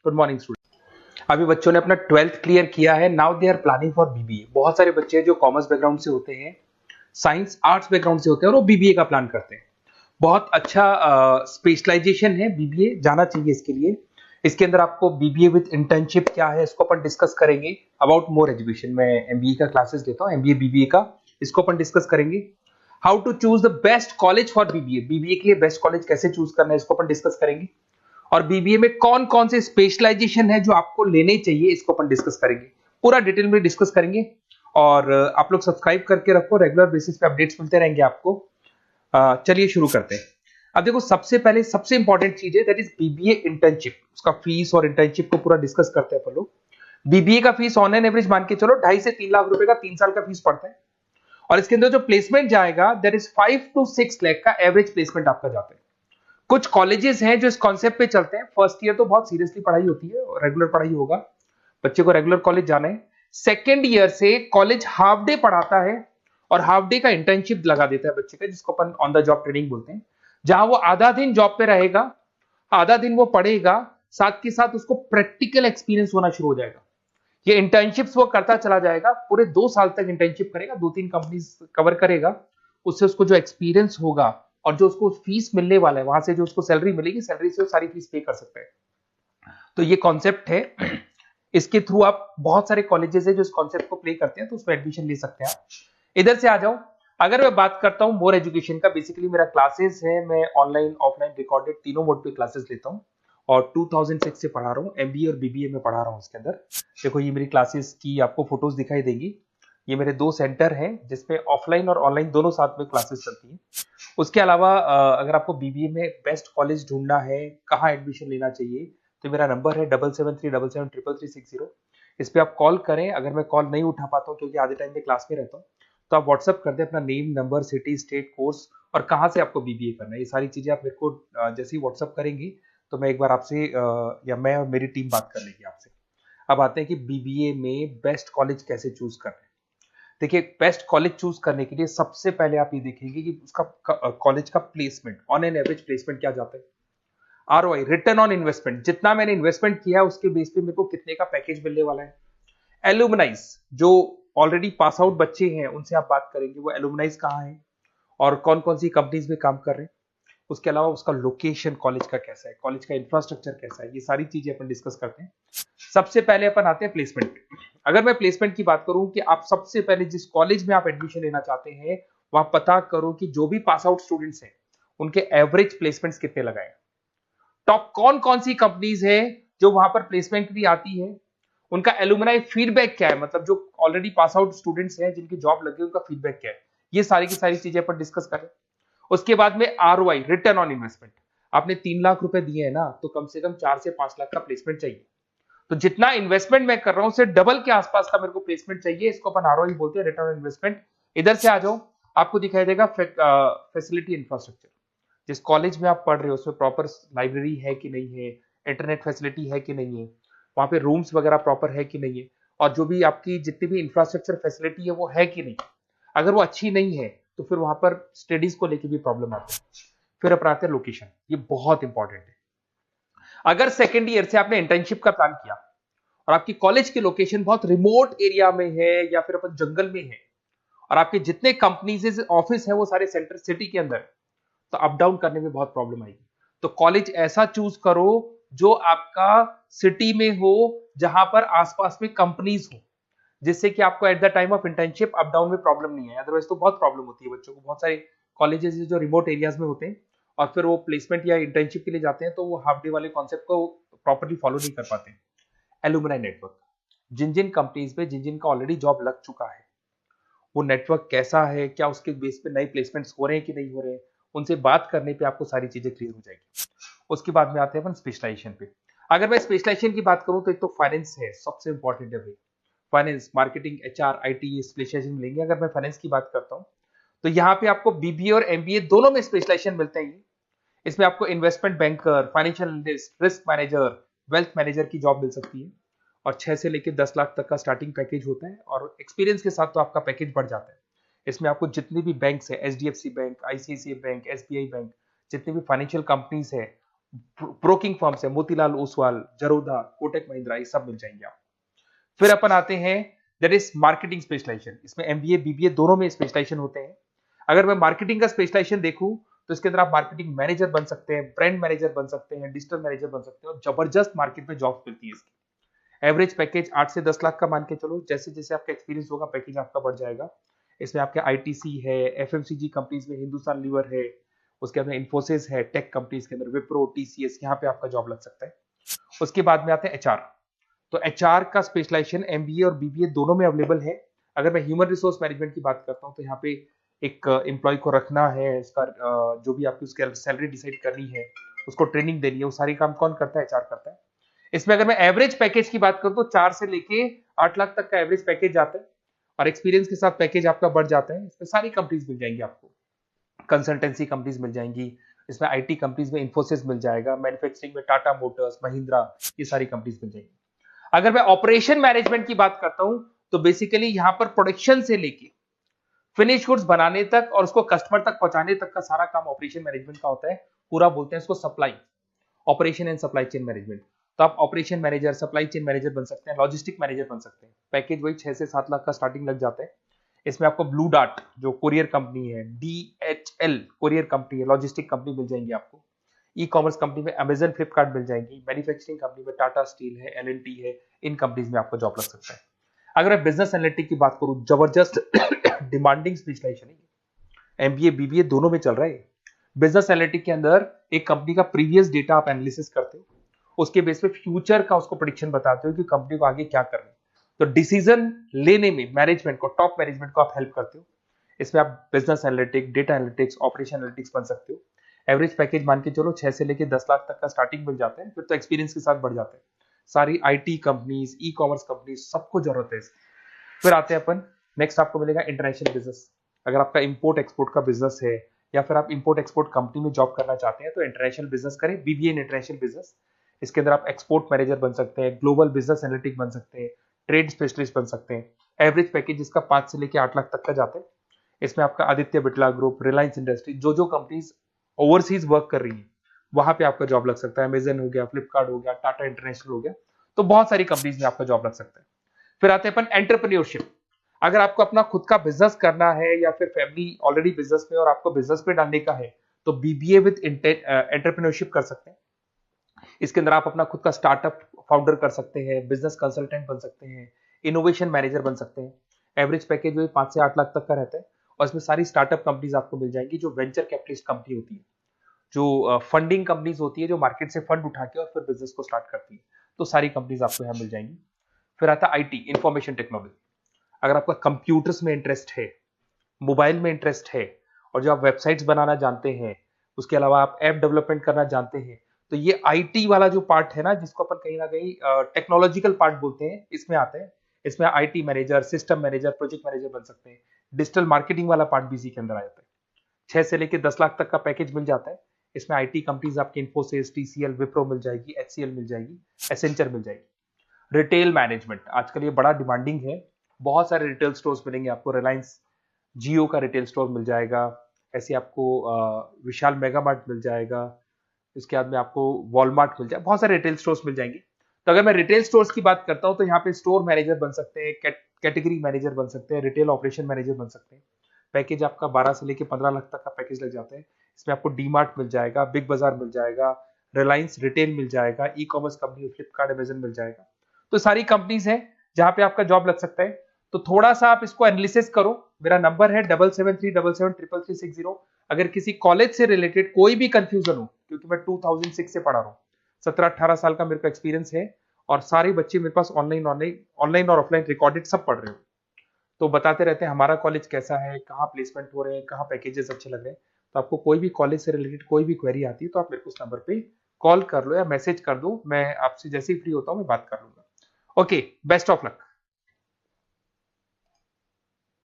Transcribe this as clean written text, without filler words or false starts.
Good morning student. अभी बच्चों ने अपना 12th क्लियर किया है, now they are planning for BBA. बहुत सारे बच्चे हैं जो कॉमर्स बैकग्राउंड से होते हैं, साइंस आर्ट्स बैकग्राउंड से होते हैं और वो बीबीए का प्लान करते हैं। बहुत अच्छा स्पेशलाइजेशन है बीबीए, जाना चाहिए इसके लिए। इसके अंदर आपको बीबीए विद इंटर्नशिप क्या है इसको अपन डिस्कस करेंगे। अबाउट मोर एजुकेशन, मैं एमबीए का क्लासेस लेता हूँ, एमबीए बीबीए का, इसको अपन डिस्कस करेंगे। How to choose the best college for BBA, BBA के लिए बेस्ट कॉलेज कैसे चूज करना है इसको अपन डिस्कस करेंगे। और बीबीए में कौन कौन से स्पेशलाइजेशन है जो आपको लेने चाहिए इसको अपन डिस्कस करेंगे, पूरा डिटेल में डिस्कस करेंगे। और आप लोग सब्सक्राइब करके रखो, रेगुलर बेसिस पे अपडेट्स मिलते रहेंगे आपको। चलिए शुरू करते हैं। अब देखो, सबसे पहले सबसे इंपॉर्टेंट चीज है दैट इज बीबीए इंटर्नशिप। उसका फीस और इंटर्नशिप को पूरा डिस्कस करते हैं अपन लोग। बीबीए का फीस ऑन एन एवरेज मान के चलो 2.5 से 3 लाख रुपए का 3 साल का फीस पड़ता है। और इसके अंदर जो प्लेसमेंट जाएगा दैट इज 5 to 6 लाख का एवरेज प्लेसमेंट आपका जाता है। कुछ कॉलेजेस हैं जो इस कॉन्सेप्ट पे चलते हैं। फर्स्ट ईयर तो बहुत सीरियसली पढ़ाई होती है, रेगुलर पढ़ाई होगा, बच्चे को रेगुलर कॉलेज जाना है। सेकेंड ईयर से कॉलेज हाफ डे पढ़ाता है और हाफ डे का इंटर्नशिप लगा देता है बच्चे का, जिसको अपन ऑन द जॉब ट्रेनिंग बोलते हैं, जहां वो आधा दिन जॉब पे रहेगा, आधा दिन वो पढ़ेगा, साथ के साथ उसको प्रैक्टिकल एक्सपीरियंस होना शुरू हो जाएगा। ये इंटर्नशिप्स वो करता चला जाएगा, पूरे 2 साल तक इंटर्नशिप करेगा, 2-3 कंपनीज कवर करेगा। उससे उसको जो एक्सपीरियंस होगा और जो उसको फीस मिलने वाला है, वहां से जो उसको सैलरी मिलेगी, सैलरी से वो सारी फीस पे कर सकता है। तो ये कॉन्सेप्ट है, इसके थ्रू आप बहुत सारे कॉलेजेस है जो इस कॉन्सेप्ट को प्ले करते हैं, तो उसमें एडमिशन ले सकते हैं आप। इधर से आ जाओ। अगर मैं बात करता हूं मोर एजुकेशन का, बेसिकली मेरा क्लासेस है, मैं ऑनलाइन ऑफलाइन रिकॉर्डेड तीनों मोड पे क्लासेस लेता हूं और 2006 से पढ़ा रहा हूं। एमबीए और बीबीए में पढ़ा रहा हूं। इसके अंदर देखो, ये मेरी क्लासेस की आपको फोटोज दिखाई देंगी। ये मेरे 2 सेंटर हैं जिसपे ऑफलाइन और ऑनलाइन दोनों साथ में क्लासेस चलती हैं। उसके अलावा अगर आपको बीबीए में बेस्ट कॉलेज ढूंढना है, कहाँ एडमिशन लेना चाहिए, तो मेरा नंबर है 7737733360। इस पे आप कॉल करें। अगर मैं कॉल नहीं उठा पाता हूँ क्योंकि आधे टाइम में क्लास में रहता हूँ, तो आप व्हाट्सअप कर दें अपना name, number, city, state, course और कहाँ से आपको बीबीए करना है। ये सारी चीजें आप मेरे को जैसे ही व्हाट्सअप करेंगे तो मैं एक बार आपसे या मैं और मेरी टीम बात कर लेगी आपसे। अब आते हैं कि बीबीए में बेस्ट कॉलेज कैसे चूज करना है। देखिए, बेस्ट कॉलेज चूज करने के लिए सबसे पहले आप ये देखेंगे कि उसका कॉलेज का placement, on an average placement क्या जाता है। आरओआई, रिटर्न ऑन इन्वेस्टमेंट, जितना मैंने इन्वेस्टमेंट किया है उसके बेस पे मेरे को कितने का पैकेज मिलने वाला है। एलुमनाइज, जो ऑलरेडी पास आउट बच्चे हैं उनसे आप बात करेंगे, वो एलुमनाइज कहाँ है और कौन कौन सी कंपनीज में काम कर रहे हैं। उसके अलावा उसका लोकेशन कॉलेज का कैसा है, कॉलेज का इंफ्रास्ट्रक्चर कैसा है, ये सारी चीजें अपन डिस्कस करते हैं। सबसे पहले अपन आते हैं प्लेसमेंट पे। अगर मैं प्लेसमेंट की बात करूं कि आप सबसे पहले जिस कॉलेज में आप एडमिशन लेना चाहते हैं, वहां पता करो कि जो भी पास आउट स्टूडेंट्स हैं उनके एवरेज प्लेसमेंट्स कितने लगाए। टॉप कौन कौन सी कंपनीज है जो वहां पर प्लेसमेंट के लिए आती है, उनका एलुमनाई फीडबैक क्या है, मतलब जो ऑलरेडी पास आउट स्टूडेंट्स हैं जिनकी जॉब लगी उनका फीडबैक क्या है। ये सारी की सारी चीजें अपन डिस्कस करें। उसके बाद में आरओआई, रिटर्न ऑन इन्वेस्टमेंट। आपने 3 लाख रुपए दिए हैं ना, तो कम से कम 4 से 5 लाख का प्लेसमेंट चाहिए। तो जितना इन्वेस्टमेंट मैं कर रहा हूं उससे डबल के आसपास का मेरे को प्लेसमेंट चाहिए। इसको अपन आरओआई बोलते हैं, रिटर्न ऑन इन्वेस्टमेंट। इधर से आ जाओ, आपको दिखाई देगा फैसिलिटी इंफ्रास्ट्रक्चर। जिस कॉलेज में आप पढ़ रहे हो उसमें प्रॉपर लाइब्रेरी है कि नहीं है, इंटरनेट फैसिलिटी है कि नहीं है, वहां पे रूम्स वगैरह प्रॉपर है कि नहीं है, और जो भी आपकी जितनी भी इंफ्रास्ट्रक्चर फैसिलिटी है वो है कि नहीं। अगर वो अच्छी नहीं है तो फिर वहां पर स्टडीज को लेके भी प्रॉब्लम आती है। फिर अपनाते हैं लोकेशन, ये बहुत इंपॉर्टेंट है। अगर सेकेंड ईयर से आपने इंटर्नशिप का प्लान किया और आपकी कॉलेज की लोकेशन बहुत रिमोट एरिया में है या फिर अपन जंगल में है और आपके जितने कंपनीज ऑफिस है वो सारे सेंटर सिटी के अंदर, तो अप डाउन करने में बहुत प्रॉब्लम आएगी। तो कॉलेज ऐसा चूज करो जो आपका सिटी में हो, जहां पर आसपास में कंपनीज हो, जिससे कि आपको at the time of internship up down में प्रॉब्लम नहीं है। अदरवाइज तो बहुत प्रॉब्लम होती है बच्चों को। बहुत सारे कॉलेजेस जो रिमोट एरियाज में होते हैं और फिर वो प्लेसमेंट या इंटर्नशिप के लिए जाते हैं तो वो हाफ डे वाले कॉन्सेप्ट को प्रॉपर्ली फॉलो नहीं कर पाते। एलुमनाई नेटवर्क, जिन जिन कंपनीज में जिन जिन का ऑलरेडी जॉब लग चुका है, वो नेटवर्क कैसा है, क्या उसके बेस पे नए प्लेसमेंट्स हो रहे हैं कि नहीं हो रहे हैं, उनसे बात करने पे आपको सारी चीजें क्लियर हो जाएगी। उसके बाद में आते हैं अपन स्पेशलाइजेशन पे। अगर मैं स्पेशलाइजेशन की बात करूं तो एक तो फाइनेंस है, सबसे इंपॉर्टेंट है भाई। Finance, marketing, HR, IT specialization मिलेंगे। अगर मैं फाइनेंस की बात करता हूं तो यहाँ पे आपको बीबीए और एमबीए दोनों में स्पेशलाइजेशन मिलते हैं। इसमें आपको investment banker, financial analyst, risk manager, wealth manager की जॉब मिल सकती है और 6 से लेकर 10 लाख तक का स्टार्टिंग पैकेज होता है और एक्सपीरियंस के साथ तो आपका पैकेज बढ़ जाता है। इसमें आपको जितनी भी बैंक्स है, HDFC bank, ICICI bank, SBI bank, जितनी भी फाइनेंशियल कंपनीज है, ब्रोकिंग फर्म्स है, मोतीलाल ओसवाल, जरोधा, कोटक महिंद्रा, ये सब मिल जाएंगे आप। फिर अपन आते हैं दैट इज मार्केटिंग स्पेशलाइजेशन। इसमें एमबीए बीबीए दोनों में स्पेशलाइजेशन होते हैं। अगर मैं मार्केटिंग का स्पेशलाइजेशन देखूं तो इसके अंदर आप मार्केटिंग मैनेजर बन सकते हैं, ब्रांड मैनेजर बन सकते हैं, डिजिटल मैनेजर बन सकते हैं, और जबरदस्त मार्केट में जॉब मिलती है इसकी। एवरेज पैकेज 8 से 10 लाख का मान के चलो। जैसे जैसे आपका एक्सपीरियंस होगा पैकेज आपका बढ़ जाएगा। इसमें आपके आईटीसी है, एफएमसीजी कंपनीज में हिंदुस्तान लीवर है, उसके अंदर इन्फोसिस है, टेक कंपनीज के अंदर विप्रो, टीसीएस, यहाँ पे आपका जॉब लग सकता है। उसके बाद में आते हैं एचआर। तो एचआर का स्पेशलाइजेशन एमबीए और बीबीए दोनों में अवेलेबल है। अगर मैं ह्यूमन रिसोर्स मैनेजमेंट की बात करता हूँ तो यहाँ पे एक एम्प्लॉय को रखना है, इसका जो भी आपकी उसकी सैलरी डिसाइड करनी है, उसको ट्रेनिंग देनी है, वो सारी काम कौन करता है? एचआर करता है। इसमें अगर मैं एवरेज पैकेज की बात करूं तो 4 से लेके 8 लाख तक का एवरेज पैकेज जाता है, और एक्सपीरियंस के साथ पैकेज आपका बढ़ जाता है। इसमें सारी कंपनीज मिल जाएंगी आपको, कंसल्टेंसी कंपनीज मिल जाएंगी, इसमें आईटी कंपनीज में इन्फोसिस मिल जाएगा, मैन्युफैक्चरिंग में टाटा मोटर्स, महिंद्रा, ये सारी कंपनीज मिल जाएंगी। अगर मैं ऑपरेशन मैनेजमेंट की बात करता हूं तो बेसिकली यहां पर प्रोडक्शन से लेके फिनिश गुड्स बनाने तक और उसको कस्टमर तक पहुंचाने तक का सारा काम ऑपरेशन मैनेजमेंट का होता है। पूरा बोलते हैं इसको supply, operation and supply chain management. तो आप operation manager, supply chain manager बन सकते हैं, लॉजिस्टिक मैनेजर बन सकते हैं। पैकेज वही 6 से 7 लाख का स्टार्टिंग लग जाता है। इसमें आपको ब्लू डार्ट जो कोरियर कंपनी है, डीएचएल कोरियर कंपनी है, लॉजिस्टिक कंपनी मिल जाएंगी आपको। ई कॉमर्स कंपनी में अमेजन, फ्लिपकार्ट मिल जाएंगी। मैन्युफैक्चरिंग कंपनी में टाटा स्टील है, एलएनटी है, इन कंपनीज में आपको जॉब लग सकता है। अगर मैं बिजनेस एनालिटिक की बात करूं, जबरदस्त डिमांडिंग स्पेशलाइजेशन है, एमबीए बीबीए दोनों में चल रहा है। बिजनेस एनालिटिक के अंदर एक कंपनी का प्रीवियस डेटा आप एनालिसिस करते हो, उसके बेस पे फ्यूचर का उसको प्रेडिक्शन बताते हो कि कंपनी को आगे क्या करना है। तो डिसीजन लेने में मैनेजमेंट को, टॉप मैनेजमेंट को आप हेल्प करते हो। इसमें आप business analytic, data analytics, operation analytics बन सकते हो। एवरेज पैकेज मान के चलो 6 से लेके 10 लाख तक का स्टार्टिंग मिल जाता है, फिर तो एक्सपीरियंस के साथ बढ़ जाता है। सारी IT companies, e commerce companies, सबको जरूरत है। फिर आते हैं अपन, नेक्स्ट आपको मिलेगा इंटरनेशनल बिजनेस। अगर आपका इंपोर्ट एक्सपोर्ट का बिजनेस है या फिर आप इंपोर्ट एक्सपोर्ट कंपनी में जॉब करना चाहते हैं तो इंटरनेशनल बिजनेस करें, बीबीए इन इंटरनेशनल बिजनेस। इसके अंदर आप एक्सपोर्ट मैनेजर बन सकते हैं, ग्लोबल बिजनेस एनालिटिक बन सकते हैं, ट्रेड स्पेशलिस्ट बन सकते हैं। एवरेज पैकेज इसका 5 से लेके 8 लाख तक का जाता है। इसमें आपका आदित्य बिरला ग्रुप, रिलायंस इंडस्ट्री, जो कंपनीज ओवरसीज वर्क कर रही है वहां पे आपका जॉब लग सकता है। अमेजन हो गया, फ्लिपकार्ट हो गया, टाटा इंटरनेशनल हो गया, तो बहुत सारी कंपनीज में आपका जॉब लग सकता है। फिर आते हैं अपन एंटरप्रेन्योरशिप। अगर आपको अपना खुद का बिजनेस करना है या फिर फैमिली ऑलरेडी बिजनेस में और आपको बिजनेस पे डालने का है तो बीबीए विद एंटरप्रेन्योरशिप कर सकते हैं। इसके अंदर आप अपना खुद का स्टार्टअप फाउंडर कर सकते हैं, बिजनेस कंसल्टेंट बन सकते हैं, इनोवेशन मैनेजर बन सकते हैं। एवरेज पैकेज वही 5 से 8 लाख तक का रहता है, और इसमें सारी स्टार्टअप कंपनीज आपको मिल जाएंगी जो वेंचर कैपिटलिस्ट कंपनी होती है, जो फंडिंग कंपनीज होती है, जो मार्केट से फंड उठा के और फिर बिजनेस को स्टार्ट करती है। तो सारी कंपनीज आपको यहाँ मिल जाएंगी। फिर आता है आईटी, इंफॉर्मेशन टेक्नोलॉजी। अगर आपका कंप्यूटर्स में इंटरेस्ट है, मोबाइल में इंटरेस्ट है, और जो आप वेबसाइट्स बनाना जानते हैं, उसके अलावा आप ऐप डेवलपमेंट करना जानते हैं, तो ये आईटी वाला जो पार्ट है ना, जिसको अपन कहीं ना कहीं टेक्नोलॉजिकल पार्ट बोलते हैं, इसमें आते हैं। इसमें IT manager, system manager, project manager बन सकते हैं। डिजिटल मार्केटिंग वाला पार्ट भी इसी के अंदर आ जाता है। 6 से लेकर 10 लाख तक का पैकेज मिल जाता है। इसमें आईटी कंपनीज आपकी इन्फोसिस, टीसीएल, विप्रो मिल जाएगी, एचसीएल मिल जाएगी, एसेंचर मिल जाएगी। रिटेल मैनेजमेंट आजकल ये बड़ा डिमांडिंग है। बहुत सारे रिटेल स्टोर्स मिलेंगे आपको। रिलायंस जियो का रिटेल स्टोर मिल जाएगा, ऐसे आपको विशाल मेगा मार्ट मिल जाएगा, इसके बाद में आपको वॉलमार्ट मिल जाएगा, बहुत सारे रिटेल स्टोर्स मिल जाएंगे। तो अगर मैं रिटेल स्टोर्स की बात करता हूं तो यहाँ पे स्टोर मैनेजर बन सकते हैं, कैटेगरी मैनेजर बन सकते हैं, रिटेल ऑपरेशन मैनेजर बन सकते हैं। पैकेज आपका 12 से लेके 15 लाख तक का पैकेज लग जाता है। इसमें आपको डी मार्ट मिल जाएगा, बिग बाजार मिल जाएगा, रिलायंस रिटेल मिल जाएगा, e commerce company Flipkart, Amazon मिल जाएगा। तो सारी कंपनीज है जहां पे आपका जॉब लग सकता है। तो थोड़ा सा आप इसको एनालिसिस करो। मेरा नंबर है 7737733360। अगर किसी कॉलेज से रिलेटेड कोई भी कंफ्यूजन हो, क्योंकि मैं 2006 से पढ़ा रहा हूँ, 17-18 साल का मेरे को एक्सपीरियंस है, और सारे बच्चे मेरे पास ऑनलाइन और ऑफलाइन रिकॉर्डेड सब पढ़ रहे हो, तो बताते रहते हैं हमारा कॉलेज कैसा है, कहाँ प्लेसमेंट हो रहे हैं, कहाँ पैकेजेस अच्छे लग रहे हैं। तो आपको कोई भी कॉलेज से रिलेटेड कोई भी क्वेरी आती है तो आप मेरे को उस नंबर पे कॉल कर लो या मैसेज कर दो, मैं आपसे जैसे ही फ्री होता हूँ मैं बात कर लूंगा। Okay, best of luck.